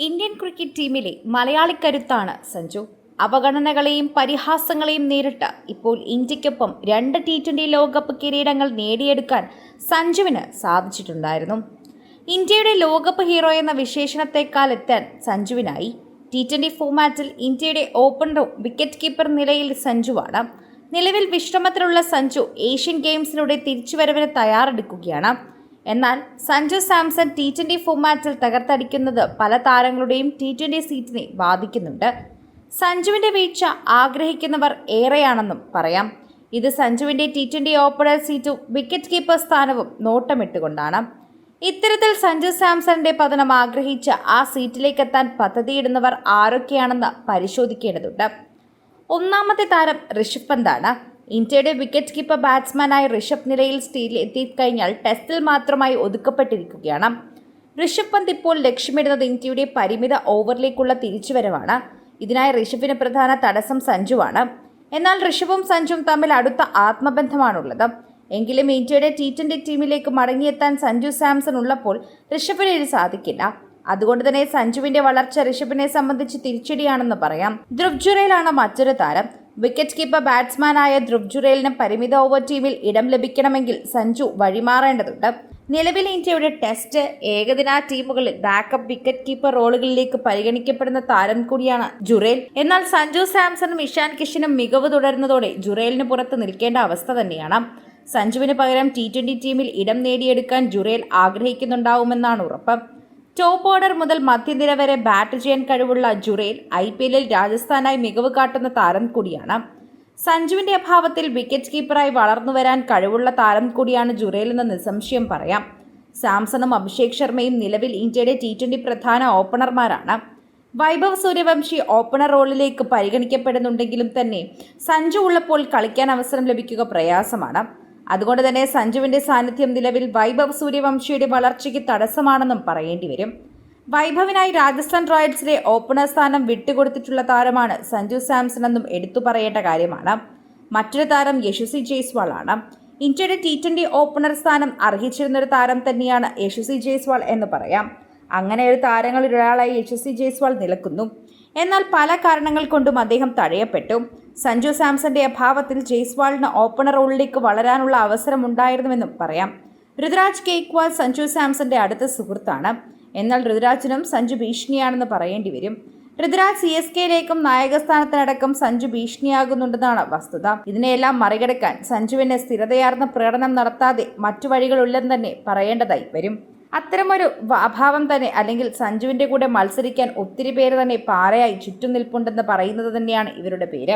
Indian cricket ടീമിലെ മലയാളിക്കരുത്താണ് സഞ്ജു. അവഗണനകളെയും പരിഹാസങ്ങളെയും നേരിട്ട് ഇപ്പോൾ ഇന്ത്യക്കൊപ്പം 2 T20 ലോകകപ്പ് കിരീടങ്ങൾ നേടിയെടുക്കാൻ സഞ്ജുവിന് സാധിച്ചിട്ടുണ്ടായിരുന്നു. ഇന്ത്യയുടെ ലോകകപ്പ് ഹീറോ എന്ന വിശേഷണത്തെക്കാൾ എത്താൻ സഞ്ജുവിനായി. T20 ഫോമാറ്റിൽ ഇന്ത്യയുടെ ഓപ്പണറും വിക്കറ്റ് കീപ്പർ നിലയിൽ സഞ്ജുവാണ്. നിലവിൽ വിശ്രമത്തിലുള്ള സഞ്ജു ഏഷ്യൻ ഗെയിംസിലൂടെ തിരിച്ചുവരവിന് തയ്യാറെടുക്കുകയാണ്. എന്നാൽ സഞ്ജു സാംസൺ T20 ഫോമാറ്റിൽ തകർത്തടിക്കുന്നത് പല താരങ്ങളുടെയും T20 സീറ്റിനെ ബാധിക്കുന്നുണ്ട്. സഞ്ജുവിന്റെ വീഴ്ച ആഗ്രഹിക്കുന്നവർ ഏറെയാണെന്നും പറയാം. ഇത് സഞ്ജുവിന്റെ T20 ഓപ്പണർ സീറ്റും വിക്കറ്റ് കീപ്പർ സ്ഥാനവും നോട്ടമിട്ടുകൊണ്ടാണ്. ഇത്തരത്തിൽ സഞ്ജു സാംസണിന്റെ പതനം ആഗ്രഹിച്ച് ആ സീറ്റിലേക്കെത്താൻ പദ്ധതിയിടുന്നവർ ആരൊക്കെയാണെന്ന് പരിശോധിക്കേണ്ടതുണ്ട്. ഒന്നാമത്തെ താരം ഋഷഭ് പന്താണ്. ഇന്ത്യയുടെ വിക്കറ്റ് കീപ്പർ ബാറ്റ്സ്മാനായ ഋഷഭ് നിലയിൽ സ്റ്റീലിൽ എത്തിക്കഴിഞ്ഞാൽ ടെസ്റ്റിൽ മാത്രമായി ഒതുക്കപ്പെട്ടിരിക്കുകയാണ്. ഋഷഭ് പന്ത് ഇപ്പോൾ ലക്ഷ്യമിടുന്നത് ഇന്ത്യയുടെ പരിമിത ഓവറിലേക്കുള്ള തിരിച്ചുവരവാണ്. ഇതിനായി ഋഷഭിന് പ്രധാന തടസ്സം സഞ്ജുവാണ്. എന്നാൽ ഋഷഭും സഞ്ജുവും തമ്മിൽ അടുത്ത ആത്മബന്ധമാണുള്ളത്. എങ്കിലും ഇന്ത്യയുടെ T20 ടീമിലേക്ക് മടങ്ങിയെത്താൻ സഞ്ജു സാംസൺ ഉള്ളപ്പോൾ ഋഷഭിന് ഇത് സാധിക്കില്ല. അതുകൊണ്ട് തന്നെ സഞ്ജുവിന്റെ വളർച്ച ഋഷഭിനെ സംബന്ധിച്ച് തിരിച്ചടിയാണെന്ന് പറയാം. ധ്രുവ് ജുറേലാണ് മറ്റൊരു താരം. വിക്കറ്റ് കീപ്പർ ബാറ്റ്സ്മാനായ ധ്രുവ് ജുറേലിന് പരിമിത ഓവർ ടീമിൽ ഇടം ലഭിക്കണമെങ്കിൽ സഞ്ജു വഴിമാറേണ്ടതുണ്ട്. നിലവിൽ ഇന്ത്യയുടെ ടെസ്റ്റ്, ഏകദിന ടീമുകളിൽ ബാക്കപ്പ് വിക്കറ്റ് കീപ്പർ റോളുകളിലേക്ക് പരിഗണിക്കപ്പെടുന്ന താരം കൂടിയാണ് ജുറേൽ. എന്നാൽ സഞ്ജു സാംസണും ഇഷാൻ കിഷനും മികവ് തുടരുന്നതോടെ ജുറേലിന് പുറത്ത് നിൽക്കേണ്ട അവസ്ഥ തന്നെയാണ്. സഞ്ജുവിന് പകരം T20 ടീമിൽ ഇടം നേടിയെടുക്കാൻ ജുറേൽ ആഗ്രഹിക്കുന്നുണ്ടാവുമെന്നാണ് ഉറപ്പ്. ടോപ്പ് ഓർഡർ മുതൽ മധ്യനിര വരെ ബാറ്റ് ചെയ്യാൻ കഴിവുള്ള ജുറേൽ IPL-ൽ രാജസ്ഥാനായി മികവ് കാട്ടുന്ന താരം കൂടിയാണ്. സഞ്ജുവിന്റെ അഭാവത്തിൽ വിക്കറ്റ് കീപ്പറായി വളർന്നു വരാൻ കഴിവുള്ള താരം കൂടിയാണ് ജുറേൽ എന്ന് നിസ്സംശയം പറയാം. സാംസണും അഭിഷേക് ശർമ്മയും നിലവിൽ ഇന്ത്യയുടെ T20 പ്രധാന ഓപ്പണർമാരാണ്. വൈഭവ് സൂര്യവംശി ഓപ്പണർ റോളിലേക്ക് പരിഗണിക്കപ്പെടുന്നുണ്ടെങ്കിലും തന്നെ സഞ്ജു ഉള്ളപ്പോൾ കളിക്കാൻ അവസരം ലഭിക്കുക പ്രയാസമാണ്. അതുകൊണ്ട് തന്നെ സഞ്ജുവിന്റെ സാന്നിധ്യം നിലവിൽ വൈഭവ് സൂര്യവംശിയുടെ വളർച്ചയ്ക്ക് തടസ്സമാണെന്നും പറയേണ്ടി വരും. വൈഭവിനായി രാജസ്ഥാൻ റോയൽസിലെ ഓപ്പണർ സ്ഥാനം വിട്ടുകൊടുത്തിട്ടുള്ള താരമാണ് സഞ്ജു സാംസൺ എന്നും എടുത്തു പറയേണ്ട കാര്യമാണ്. മറ്റൊരു താരം യശസ്വി ജയ്സ്വാൾ ആണ്. ഇന്ത്യയുടെ T20 ഓപ്പണർ സ്ഥാനം അർഹിച്ചിരുന്നൊരു താരം തന്നെയാണ് യശസ്വി ജയ്സ്വാൾ എന്ന് പറയാം. അങ്ങനെ ഒരു താരങ്ങളിൽ ഒരാളായി യശസ്വി ജയ്സ്വാൾ നിൽക്കുന്നു. എന്നാൽ പല കാരണങ്ങൾ കൊണ്ടും അദ്ദേഹം തഴയപ്പെട്ടു. സഞ്ജു സാംസന്റെ അഭാവത്തിൽ ജയ്സ്വാളിന് ഓപ്പണർ റോളിലേക്ക് വളരാനുള്ള അവസരം ഉണ്ടായിരുന്നുവെന്നും പറയാം. ഋതുരാജ് ഗെയ്ക്വാൾ സഞ്ജു സാംസന്റെ അടുത്ത സുഹൃത്താണ്. എന്നാൽ ഋതുരാജിനും സഞ്ജു ഭീഷണിയാണെന്ന് പറയേണ്ടി വരും. ഋതുരാജ് CSKയിലേക്കും നായകസ്ഥാനത്തിനടക്കം സഞ്ജു ഭീഷണിയാകുന്നുണ്ടെന്നാണ് വസ്തുത. ഇതിനെയെല്ലാം മറികടക്കാൻ സഞ്ജുവിന് സ്ഥിരതയാർന്ന പ്രകടനം നടത്താതെ മറ്റു വഴികളില്ലെന്ന് തന്നെ പറയേണ്ടതായി വരും. അത്തരമൊരു അഭാവം തന്നെ, അല്ലെങ്കിൽ സഞ്ജുവിന്റെ കൂടെ മത്സരിക്കാൻ ഒത്തിരി പേര് തന്നെ പാറയായി ചുറ്റും നിൽപ്പുണ്ടെന്ന് പറയുന്നത് തന്നെയാണ് ഇവരുടെ പേര്.